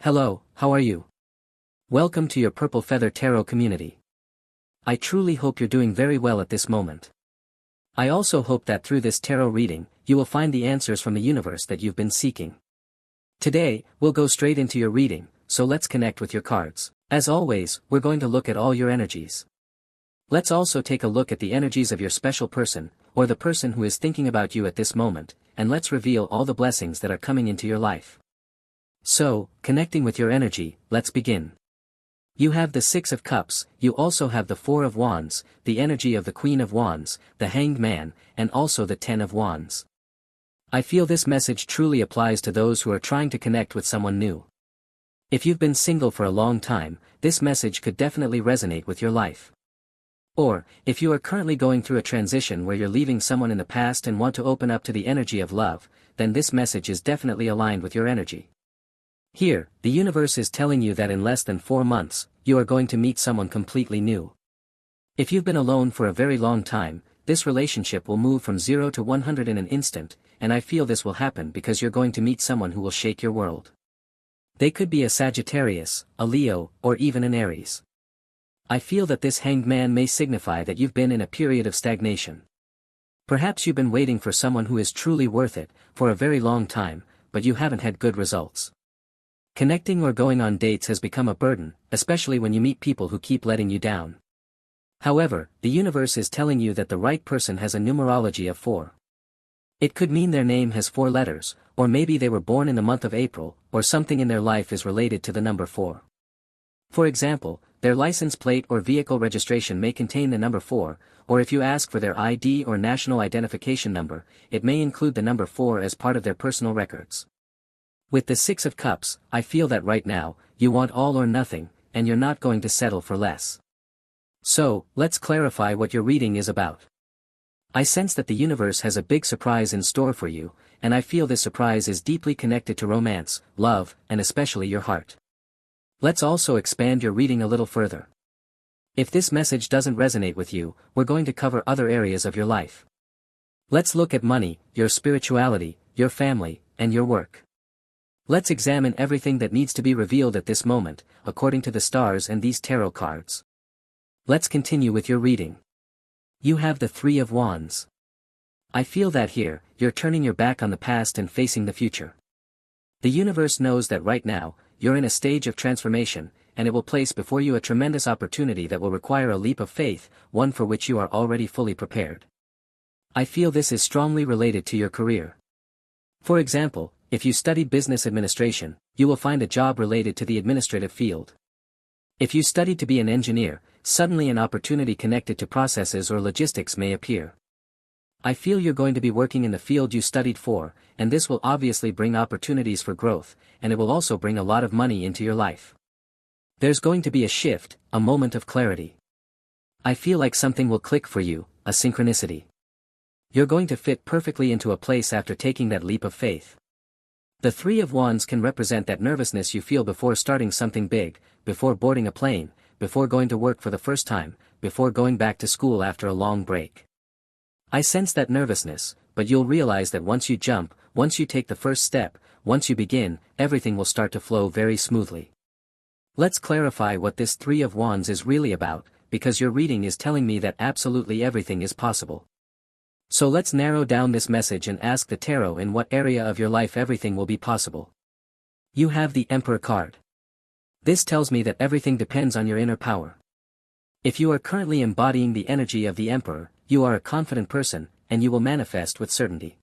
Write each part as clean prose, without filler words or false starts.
Hello, how are you? Welcome to your Purple Feather Tarot community. I truly hope you're doing very well at this moment. I also hope that through this tarot reading, you will find the answers from the universe that you've been seeking. Today, we'll go straight into your reading, so let's connect with your cards. As always, we're going to look at all your energies. Let's also take a look at the energies of your special person, or the person who is thinking about you at this moment, and let's reveal all the blessings that are coming into your life. So, connecting with your energy, let's begin. You have the Six of Cups, you also have the Four of Wands, the energy of the Queen of Wands, the Hanged Man, and also the Ten of Wands. I feel this message truly applies to those who are trying to connect with someone new. If you've been single for a long time, this message could definitely resonate with your life. Or, if you are currently going through a transition where you're leaving someone in the past and want to open up to the energy of love, then this message is definitely aligned with your energy. Here, the universe is telling you that in less than 4 months, you are going to meet someone completely new. If you've been alone for a very long time, this relationship will move from 0 to 100 in an instant, and I feel this will happen because you're going to meet someone who will shake your world. They could be a Sagittarius, a Leo, or even an Aries. I feel that this Hanged Man may signify that you've been in a period of stagnation. Perhaps you've been waiting for someone who is truly worth it, for a very long time, but you haven't had good results. Connecting or going on dates has become a burden, especially when you meet people who keep letting you down. However, the universe is telling you that the right person has a numerology of 4. It could mean their name has 4 letters, or maybe they were born in the month of April, or something in their life is related to the number 4. For example, their license plate or vehicle registration may contain the number 4, or if you ask for their ID or national identification number, it may include the number 4 as part of their personal records. With the Six of Cups, I feel that right now, you want all or nothing, and you're not going to settle for less. So, let's clarify what your reading is about. I sense that the universe has a big surprise in store for you, and I feel this surprise is deeply connected to romance, love, and especially your heart. Let's also expand your reading a little further. If this message doesn't resonate with you, we're going to cover other areas of your life. Let's look at money, your spirituality, your family, and your work. Let's examine everything that needs to be revealed at this moment, according to the stars and these tarot cards. Let's continue with your reading. You have the Three of Wands. I feel that here, you're turning your back on the past and facing the future. The universe knows that right now, you're in a stage of transformation, and it will place before you a tremendous opportunity that will require a leap of faith, one for which you are already fully prepared. I feel this is strongly related to your career. For example, if you study business administration, you will find a job related to the administrative field. If you studied to be an engineer, suddenly an opportunity connected to processes or logistics may appear. I feel you're going to be working in the field you studied for, and this will obviously bring opportunities for growth, and it will also bring a lot of money into your life. There's going to be a shift, a moment of clarity. I feel like something will click for you, a synchronicity. You're going to fit perfectly into a place after taking that leap of faith. The Three of Wands can represent that nervousness you feel before starting something big, before boarding a plane, before going to work for the first time, before going back to school after a long break. I sense that nervousness, but you'll realize that once you jump, once you take the first step, once you begin, everything will start to flow very smoothly. Let's clarify what this Three of Wands is really about, because your reading is telling me that absolutely everything is possible. So let's narrow down this message and ask the tarot in what area of your life everything will be possible. You have the Emperor card. This tells me that everything depends on your inner power. If you are currently embodying the energy of the Emperor, you are a confident person, and you will manifest with certainty.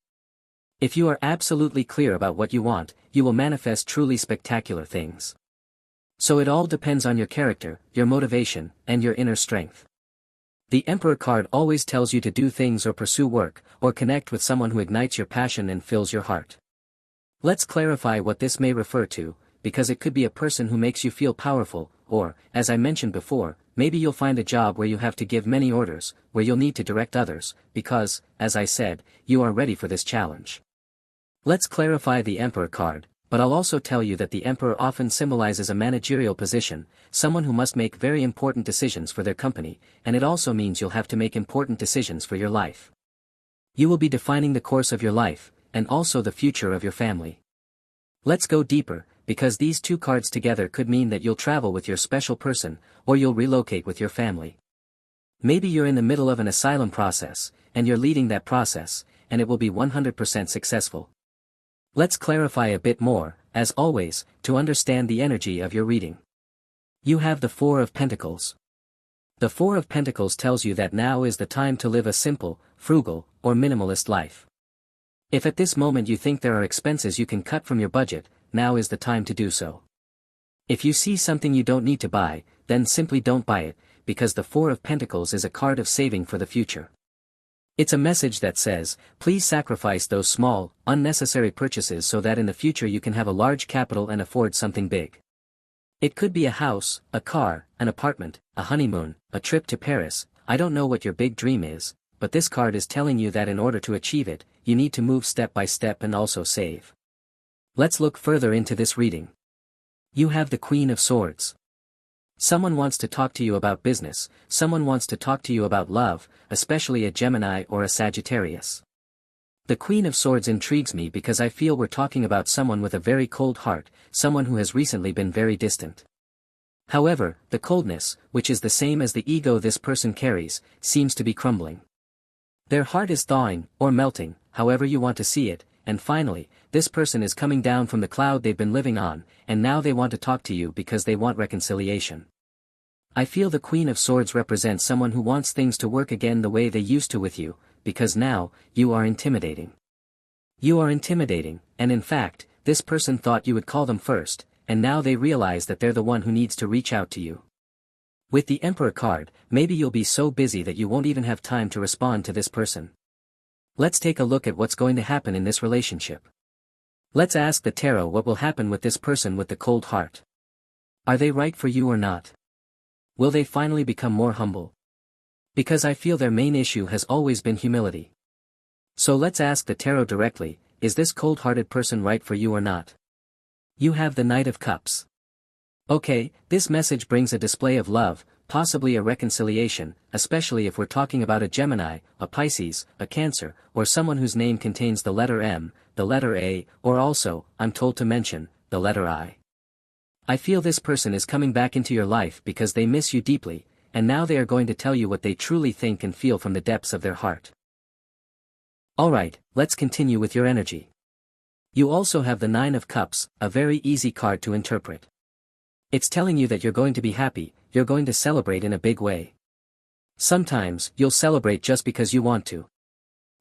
If you are absolutely clear about what you want, you will manifest truly spectacular things. So it all depends on your character, your motivation, and your inner strength. The Emperor card always tells you to do things or pursue work, or connect with someone who ignites your passion and fills your heart. Let's clarify what this may refer to, because it could be a person who makes you feel powerful, or, as I mentioned before, maybe you'll find a job where you have to give many orders, where you'll need to direct others, because, as I said, you are ready for this challenge. Let's clarify the Emperor card, but I'll also tell you that the Emperor often symbolizes a managerial position, someone who must make very important decisions for their company, and it also means you'll have to make important decisions for your life. You will be defining the course of your life, and also the future of your family. Let's go deeper, because these two cards together could mean that you'll travel with your special person, or you'll relocate with your family. Maybe you're in the middle of an asylum process, and you're leading that process, and it will be 100% successful. Let's clarify a bit more, as always, to understand the energy of your reading. You have the Four of Pentacles. The Four of Pentacles tells you that now is the time to live a simple, frugal, or minimalist life. If at this moment you think there are expenses you can cut from your budget, now is the time to do so. If you see something you don't need to buy, then simply don't buy it, because the Four of Pentacles is a card of saving for the future. It's a message that says, please sacrifice those small, unnecessary purchases so that in the future you can have a large capital and afford something big. It could be a house, a car, an apartment, a honeymoon, a trip to Paris. I don't know what your big dream is, but this card is telling you that in order to achieve it, you need to move step by step and also save. Let's look further into this reading. You have the Queen of Swords. Someone wants to talk to you about business, someone wants to talk to you about love, especially a Gemini or a Sagittarius. The Queen of Swords intrigues me because I feel we're talking about someone with a very cold heart, someone who has recently been very distant. However, the coldness, which is the same as the ego this person carries, seems to be crumbling. Their heart is thawing, or melting, however you want to see it, and finally, this person is coming down from the cloud they've been living on, and now they want to talk to you because they want reconciliation. I feel the Queen of Swords represents someone who wants things to work again the way they used to with you, because now, you are intimidating. You are intimidating, and in fact, this person thought you would call them first, and now they realize that they're the one who needs to reach out to you. With the Emperor card, maybe you'll be so busy that you won't even have time to respond to this person. Let's take a look at what's going to happen in this relationship. Let's ask the tarot what will happen with this person with the cold heart. Are they right for you or not? Will they finally become more humble? Because I feel their main issue has always been humility. So let's ask the tarot directly, is this cold-hearted person right for you or not? You have the Knight of Cups. Okay, this message brings a display of love, possibly a reconciliation, especially if we're talking about a Gemini, a Pisces, a Cancer, or someone whose name contains the letter M, the letter A, or also, I'm told to mention, the letter I. I feel this person is coming back into your life because they miss you deeply, and now they are going to tell you what they truly think and feel from the depths of their heart. Alright, let's continue with your energy. You also have the Nine of Cups, a very easy card to interpret. It's telling you that you're going to be happy, you're going to celebrate in a big way. Sometimes, you'll celebrate just because you want to.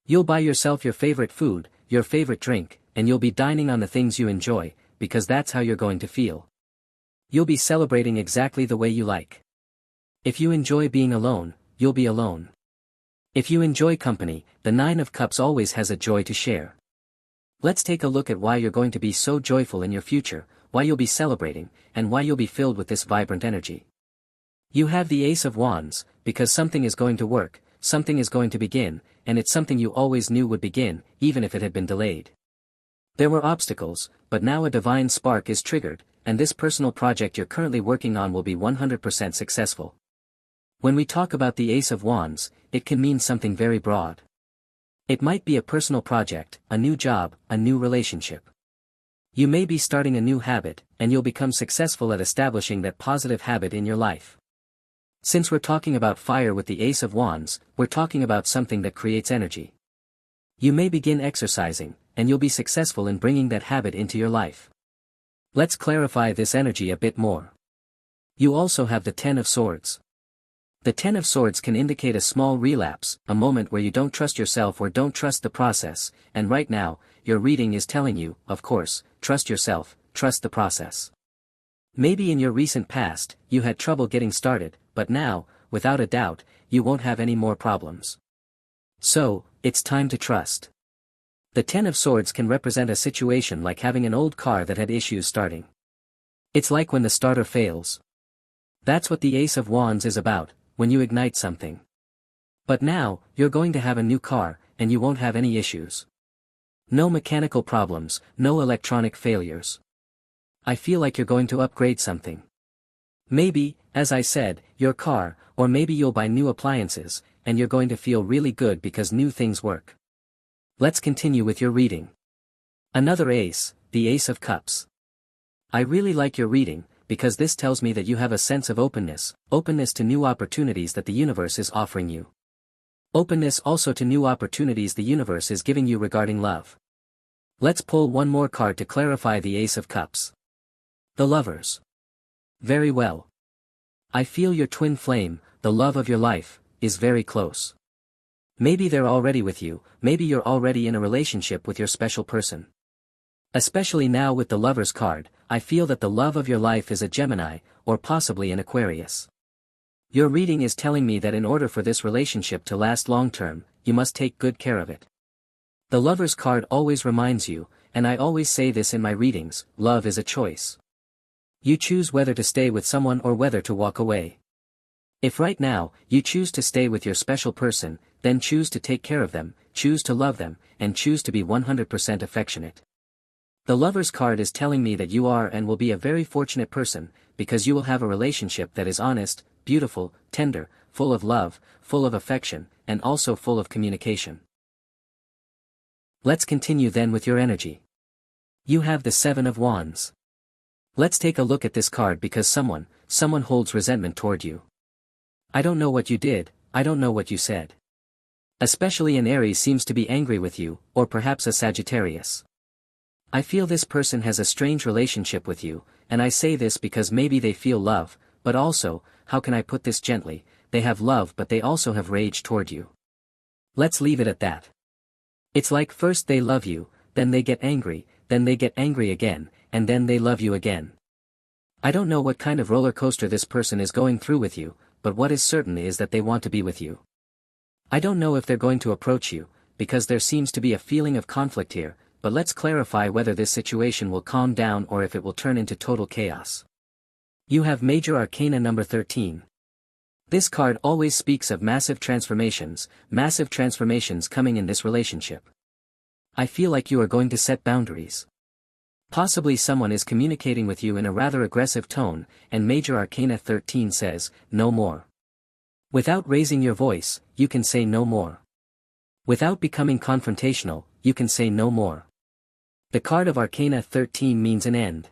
You'll buy yourself your favorite food, your favorite drink, and you'll be dining on the things you enjoy, because that's how you're going to feel. You'll be celebrating exactly the way you like. If you enjoy being alone, you'll be alone. If you enjoy company, the Nine of Cups always has a joy to share. Let's take a look at why you're going to be so joyful in your future, why you'll be celebrating, and why you'll be filled with this vibrant energy. You have the Ace of Wands, because something is going to work, something is going to begin, and it's something you always knew would begin, even if it had been delayed. There were obstacles, but now a divine spark is triggered, and this personal project you're currently working on will be 100% successful. When we talk about the Ace of Wands, it can mean something very broad. It might be a personal project, a new job, a new relationship. You may be starting a new habit, and you'll become successful at establishing that positive habit in your life. Since we're talking about fire with the Ace of Wands, we're talking about something that creates energy. You may begin exercising, and you'll be successful in bringing that habit into your life. Let's clarify this energy a bit more. You also have the Ten of Swords. The Ten of Swords can indicate a small relapse, a moment where you don't trust yourself or don't trust the process, and right now, your reading is telling you, of course, trust yourself, trust the process. Maybe in your recent past, you had trouble getting started, but now, without a doubt, you won't have any more problems. So, it's time to trust. The Ten of Swords can represent a situation like having an old car that had issues starting. It's like when the starter fails. That's what the Ace of Wands is about, when you ignite something. But now, you're going to have a new car, and you won't have any issues. No mechanical problems, no electronic failures. I feel like you're going to upgrade something. Maybe, as I said, your car, or maybe you'll buy new appliances, and you're going to feel really good because new things work. Let's continue with your reading. Another ace, the Ace of Cups. I really like your reading, because this tells me that you have a sense of openness to new opportunities that the universe is offering you. Openness also to new opportunities the universe is giving you regarding love. Let's pull one more card to clarify the Ace of Cups. The Lovers. Very well. I feel your twin flame, the love of your life, is very close. Maybe they're already with you, maybe you're already in a relationship with your special person. Especially now with the Lovers card, I feel that the love of your life is a Gemini, or possibly an Aquarius. Your reading is telling me that in order for this relationship to last long-term, you must take good care of it. The Lovers card always reminds you, and I always say this in my readings, love is a choice. You choose whether to stay with someone or whether to walk away. If right now, you choose to stay with your special person, then choose to take care of them, choose to love them, and choose to be 100% affectionate. The Lovers card is telling me that you are and will be a very fortunate person, because you will have a relationship that is honest, beautiful, tender, full of love, full of affection, and also full of communication. Let's continue then with your energy. You have the Seven of Wands. Let's take a look at this card because someone holds resentment toward you. I don't know what you did, I don't know what you said. Especially an Aries seems to be angry with you, or perhaps a Sagittarius. I feel this person has a strange relationship with you, and I say this because maybe they feel love, but also, how can I put this gently, they have love but they also have rage toward you. Let's leave it at that. It's like first they love you, then they get angry again, and then they love you again. I don't know what kind of roller coaster this person is going through with you, but what is certain is that they want to be with you. I don't know if they're going to approach you, because there seems to be a feeling of conflict here, but let's clarify whether this situation will calm down or if it will turn into total chaos. You have Major Arcana number 13. This card always speaks of massive transformations coming in this relationship. I feel like you are going to set boundaries. Possibly someone is communicating with you in a rather aggressive tone, and Major Arcana 13 says, no more. Without raising your voice, you can say no more. Without becoming confrontational, you can say no more. The card of Arcana 13 means an end.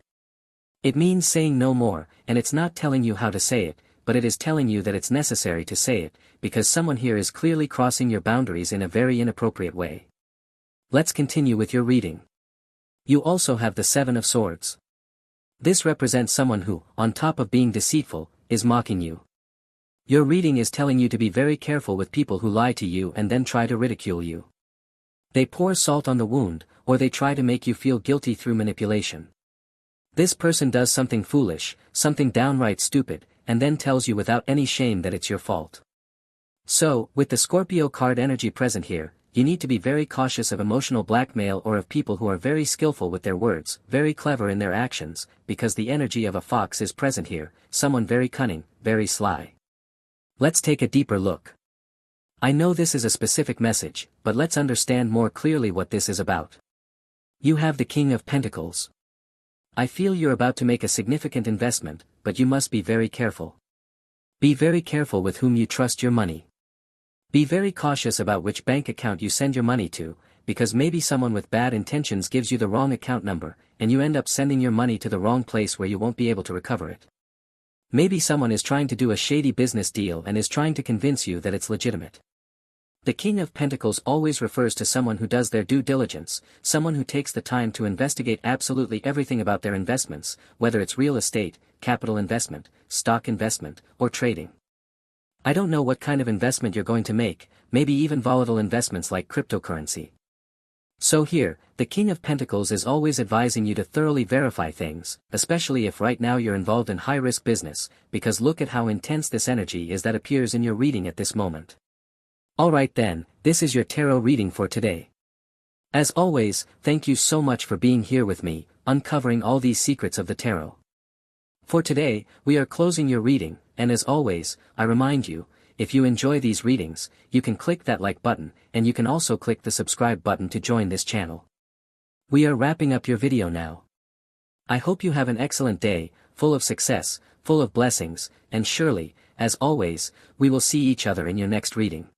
It means saying no more, and it's not telling you how to say it, but it is telling you that it's necessary to say it, because someone here is clearly crossing your boundaries in a very inappropriate way. Let's continue with your reading. You also have the Seven of Swords. This represents someone who, on top of being deceitful, is mocking you. Your reading is telling you to be very careful with people who lie to you and then try to ridicule you. They pour salt on the wound, or they try to make you feel guilty through manipulation. This person does something foolish, something downright stupid, and then tells you without any shame that it's your fault. So, with the Scorpio card energy present here, you need to be very cautious of emotional blackmail or of people who are very skillful with their words, very clever in their actions, because the energy of a fox is present here, someone very cunning, very sly. Let's take a deeper look. I know this is a specific message, but let's understand more clearly what this is about. You have the King of Pentacles. I feel you're about to make a significant investment, but you must be very careful. Be very careful with whom you trust your money. Be very cautious about which bank account you send your money to, because maybe someone with bad intentions gives you the wrong account number, and you end up sending your money to the wrong place where you won't be able to recover it. Maybe someone is trying to do a shady business deal and is trying to convince you that it's legitimate. The King of Pentacles always refers to someone who does their due diligence, someone who takes the time to investigate absolutely everything about their investments, whether it's real estate, capital investment, stock investment, or trading. I don't know what kind of investment you're going to make, maybe even volatile investments like cryptocurrency. So here, the King of Pentacles is always advising you to thoroughly verify things, especially if right now you're involved in high-risk business, because look at how intense this energy is that appears in your reading at this moment. Alright then, this is your tarot reading for today. As always, thank you so much for being here with me, uncovering all these secrets of the tarot. For today, we are closing your reading, and as always, I remind you, if you enjoy these readings, you can click that like button, and you can also click the subscribe button to join this channel. We are wrapping up your video now. I hope you have an excellent day, full of success, full of blessings, and surely, as always, we will see each other in your next reading.